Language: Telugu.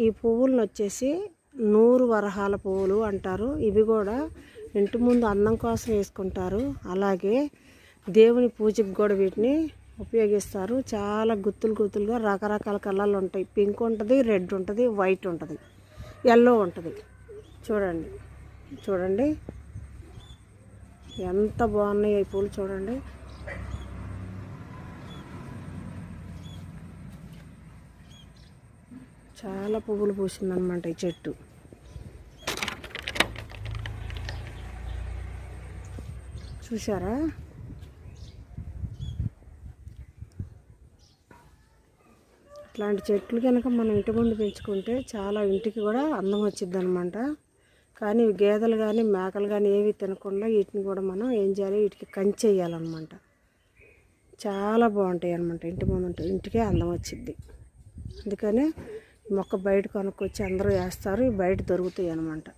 ఈ పువ్వులను వచ్చేసి 100 వరహాల పువ్వులు అంటారు. ఇవి కూడా ఇంటి ముందు అందం కోసం వేసుకుంటారు. అలాగే దేవుని పూజకు కూడా వీటిని ఉపయోగిస్తారు. చాలా గుత్తులుగా రకరకాల కలర్లు ఉంటాయి. పింక్ ఉంటుంది, రెడ్ ఉంటుంది, వైట్ ఉంటుంది, ఎల్లో ఉంటుంది. చూడండి ఎంత బాగున్నాయి ఈ పూలు. చూడండి చాలా పువ్వులు పూసిందనమాట ఈ చెట్టు. చూసారా? ఇట్లాంటి చెట్లు కనుక మనం ఇంటి ముందు పెంచుకుంటే చాలా ఇంటికి కూడా అందం వచ్చింది అనమాట. కానీ ఇవి గేదెలు కానీ మేకలు కానీ ఏవి తినకుండా వీటిని కూడా మనం ఏం చేయాలి, వీటికి కంచె వేయాలన్నమాట. చాలా బాగుంటాయి అనమాట. ఇంటి ముందు ఉంటే ఇంటికే అందం వచ్చింది. అందుకనే మొక్క బయట కొనుక్కొచ్చి అందరూ వేస్తారు. ఇవి బయట దొరుకుతాయి అన్నమాట.